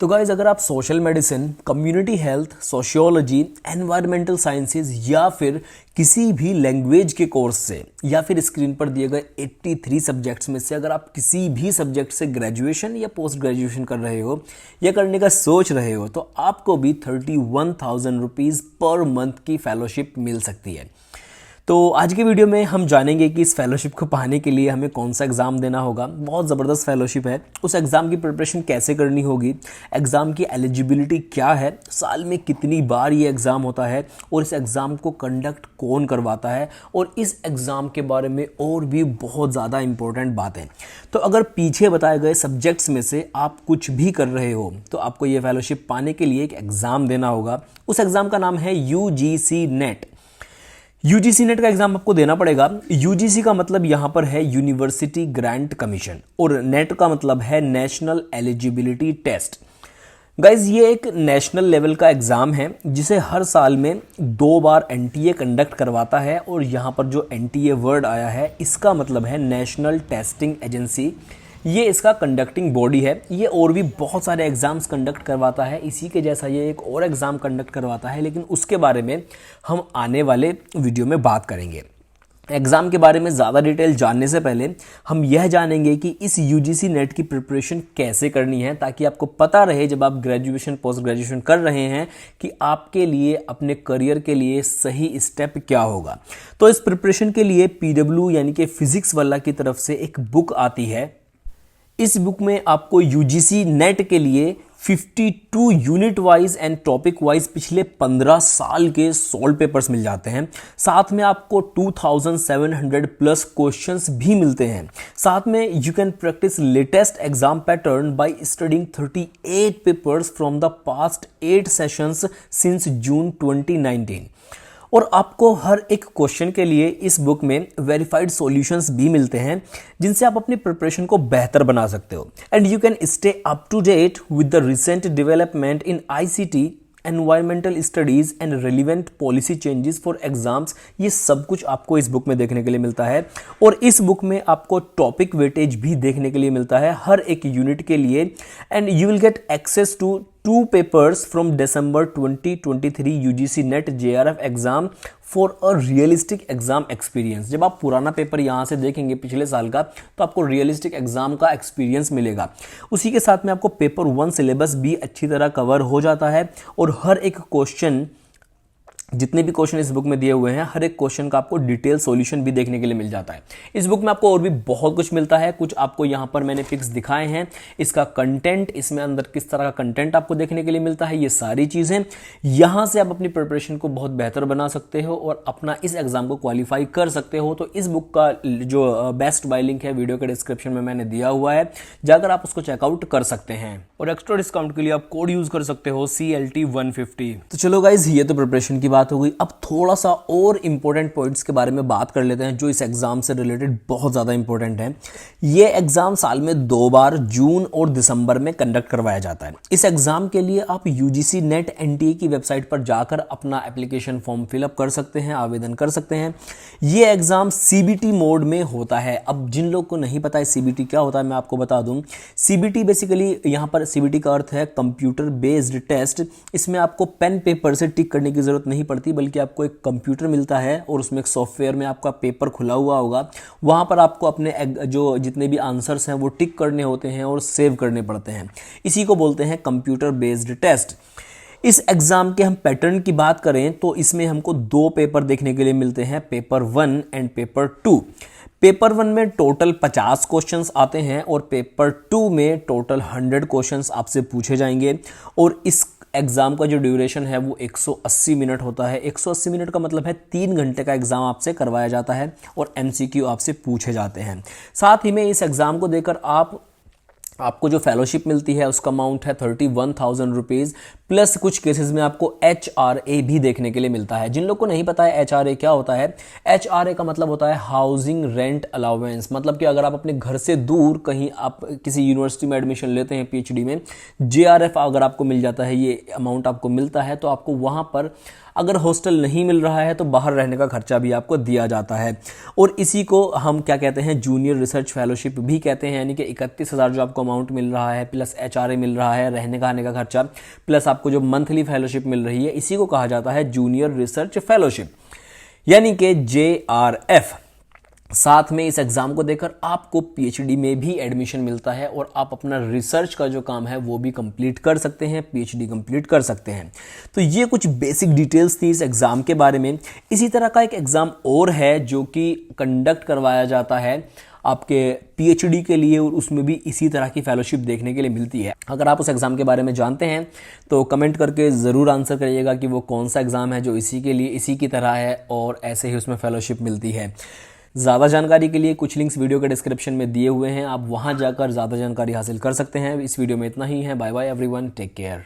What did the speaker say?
तो गाइज अगर आप social medicine, community health, sociology, environmental sciences या फिर किसी भी लैंग्वेज के कोर्स से या फिर स्क्रीन पर दिए गए 83 सब्जेक्ट्स में से अगर आप किसी भी सब्जेक्ट से ग्रेजुएशन या पोस्ट ग्रेजुएशन कर रहे हो या करने का सोच रहे हो तो आपको भी 31,000 रुपीज़ पर मंथ की फेलोशिप मिल सकती है। तो आज के वीडियो में हम जानेंगे कि इस फेलोशिप को पाने के लिए हमें कौन सा एग्ज़ाम देना होगा। बहुत ज़बरदस्त फेलोशिप है। उस एग्ज़ाम की प्रिपरेशन कैसे करनी होगी, एग्ज़ाम की एलिजिबिलिटी क्या है, साल में कितनी बार ये एग्ज़ाम होता है और इस एग्ज़ाम को कंडक्ट कौन करवाता है और इस एग्ज़ाम के बारे में और भी बहुत ज़्यादा इंपॉर्टेंट बातें। तो अगर पीछे बताए गए सब्जेक्ट्स में से आप कुछ भी कर रहे हो तो आपको ये फेलोशिप पाने के लिए एक एग्ज़ाम देना होगा। उस एग्ज़ाम का नाम है UGC नेट। यूजीसी नेट का एग्जाम आपको देना पड़ेगा। यूजीसी का मतलब यहां पर है यूनिवर्सिटी ग्रांट कमीशन और नेट का मतलब है नेशनल एलिजिबिलिटी टेस्ट। गाइज ये एक नेशनल लेवल का एग्जाम है जिसे हर साल में 2 बार एनटीए कंडक्ट करवाता है और यहां पर जो एनटीए वर्ड आया है इसका मतलब है नेशनल टेस्टिंग एजेंसी। ये इसका कंडक्टिंग बॉडी है। ये और भी बहुत सारे एग्जाम्स कंडक्ट करवाता है, इसी के जैसा ये एक और एग्ज़ाम कंडक्ट करवाता है, लेकिन उसके बारे में हम आने वाले वीडियो में बात करेंगे। एग्ज़ाम के बारे में ज़्यादा डिटेल जानने से पहले हम यह जानेंगे कि इस यूजीसी नेट की प्रिपरेशन कैसे करनी है ताकि आपको पता रहे जब आप ग्रेजुएशन पोस्ट ग्रेजुएशन कर रहे हैं कि आपके लिए अपने करियर के लिए सही स्टेप क्या होगा। तो इस प्रिपरेशन के लिए PW यानी कि फिजिक्स वाला की तरफ से एक बुक आती है। इस बुक में आपको यूजीसी नेट के लिए 52 unit wise and topic wise पिछले 15 साल के सॉल्व पेपर्स मिल जाते हैं। साथ में आपको 2700 प्लस क्वेश्चंस भी मिलते हैं। साथ में you can practice latest exam pattern by studying 38 papers from the past 8 sessions since June 2019। और आपको हर एक क्वेश्चन के लिए इस बुक में वेरीफाइड सॉल्यूशंस भी मिलते हैं जिनसे आप अपनी प्रिपरेशन को बेहतर बना सकते हो। And you can stay up to date with the recent development in ICT, environmental studies and relevant policy changes for exams. ये सब कुछ आपको इस बुक में देखने के लिए मिलता है और इस बुक में आपको टॉपिक वेटेज भी देखने के लिए मिलता है हर एक यूनिट के लिए। And you will get access to 2 papers from December 2023 UGC NET JRF exam for a realistic exam experience. जब आप पुराना पेपर यहाँ से देखेंगे पिछले साल का तो आपको रियलिस्टिक एग्जाम का एक्सपीरियंस मिलेगा। उसी के साथ में आपको पेपर 1 सिलेबस भी अच्छी तरह कवर हो जाता है और हर एक क्वेश्चन, जितने भी क्वेश्चन इस बुक में दिए हुए हैं, हर एक क्वेश्चन का आपको डिटेल सॉल्यूशन भी देखने के लिए मिल जाता है। इस बुक में आपको और भी बहुत कुछ मिलता है। कुछ आपको यहाँ पर मैंने पिक्स दिखाए हैं, इसका कंटेंट, इसमें अंदर किस तरह का कंटेंट आपको देखने के लिए मिलता है, ये सारी चीज़ें यहाँ से आप अपनी प्रिपरेशन को बहुत बेहतर बना सकते हो और अपना इस एग्जाम को क्वालिफाई कर सकते हो। तो इस बुक का जो बेस्ट बाय लिंक है वीडियो के डिस्क्रिप्शन में मैंने दिया हुआ है, जाकर आप उसको चेकआउट कर सकते हैं और एक्स्ट्रा डिस्काउंट के लिए आप कोड यूज कर सकते हो CLT150। तो चलो गाइज, ये तो प्रिपरेशन की बात हो गई। अब थोड़ा सा और इंपॉर्टेंट पॉइंट्स के बारे में बात कर लेते हैं जो इस एग्जाम से रिलेटेड बहुत ज़्यादा इंपॉर्टेंट है। ये एग्जाम साल में 2 बार जून और दिसंबर में कंडक्ट करवाया जाता है। इस एग्जाम के लिए आप UGC नेट NTA की वेबसाइट पर जाकर अपना एप्लीकेशन फॉर्म फिलअप कर सकते हैं, आवेदन कर सकते हैं। ये एग्जाम CBT मोड में होता है। अब जिन लोग को नहीं पता है CBT क्या होता है मैं आपको बता दूं। CBT बेसिकली, यहाँ पर CBT का अर्थ है कंप्यूटर बेस्ड टेस्ट। इसमें आपको पेन पेपर से टिक करने की जरूरत नहीं पड़ती बल्कि आपको एक कंप्यूटर मिलता है और उसमें एक सॉफ्टवेयर में आपका पेपर खुला हुआ होगा। वहां पर आपको अपने जो जितने भी आंसर्स हैं वो टिक करने होते हैं और सेव करने पड़ते हैं। इसी को बोलते हैं कंप्यूटर बेस्ड टेस्ट। इस एग्जाम के हम पैटर्न की बात करें तो इसमें हमको 2 पेपर देखने के लिए मिलते हैं, पेपर 1 एंड पेपर 2। पेपर 1 में टोटल 50 क्वेश्चंस आते हैं और पेपर 2 में टोटल 100 क्वेश्चंस आपसे पूछे जाएंगे और इस एग्जाम का जो ड्यूरेशन है वो 180 मिनट होता है। 180 मिनट का मतलब है 3 घंटे का एग्जाम आपसे करवाया जाता है और MCQ आपसे पूछे जाते हैं। साथ ही में इस एग्जाम को देकर आपको जो फेलोशिप मिलती है उसका अमाउंट है 31,000 रुपीज़ प्लस कुछ केसेस में आपको HRA भी देखने के लिए मिलता है। जिन लोग को नहीं पता है HRA क्या होता है, HRA का मतलब होता है हाउसिंग रेंट अलाउंस। मतलब कि अगर आप अपने घर से दूर कहीं आप किसी यूनिवर्सिटी में एडमिशन लेते हैं PhD में, JRF अगर आपको मिल जाता है, ये अमाउंट आपको मिलता है, तो आपको वहाँ पर अगर हॉस्टल नहीं मिल रहा है तो बाहर रहने का खर्चा भी आपको दिया जाता है। और इसी को हम क्या कहते हैं, जूनियर रिसर्च फेलोशिप भी कहते हैं। यानी कि 31,000 जो आपको अमाउंट मिल रहा है, प्लस HRA मिल रहा है, रहने का आने का खर्चा, प्लस आपको जो मंथली फेलोशिप मिल रही है, इसी को कहा जाता है जूनियर रिसर्च फेलोशिप, यानी कि JRF। साथ में इस एग्जाम को देकर आपको PhD में भी एडमिशन मिलता है और आप अपना रिसर्च का जो काम है वो भी कंप्लीट कर सकते हैं, PhD कंप्लीट कर सकते हैं। तो ये कुछ बेसिक डिटेल्स थी इस एग्जाम के बारे में। इसी तरह का एक एग्जाम और है जो कि कंडक्ट करवाया जाता है आपके PhD के लिए, और उसमें भी इसी तरह की फेलोशिप देखने के लिए मिलती है। अगर आप उस एग्ज़ाम के बारे में जानते हैं तो कमेंट करके ज़रूर आंसर करिएगा कि वो कौन सा एग्ज़ाम है जो इसी के लिए इसी की तरह है और ऐसे ही उसमें फेलोशिप मिलती है। ज़्यादा जानकारी के लिए कुछ लिंक्स वीडियो के डिस्क्रिप्शन में दिए हुए हैं, आप वहां जाकर ज़्यादा जानकारी हासिल कर सकते हैं। इस वीडियो में इतना ही है। Bye bye everyone, take care.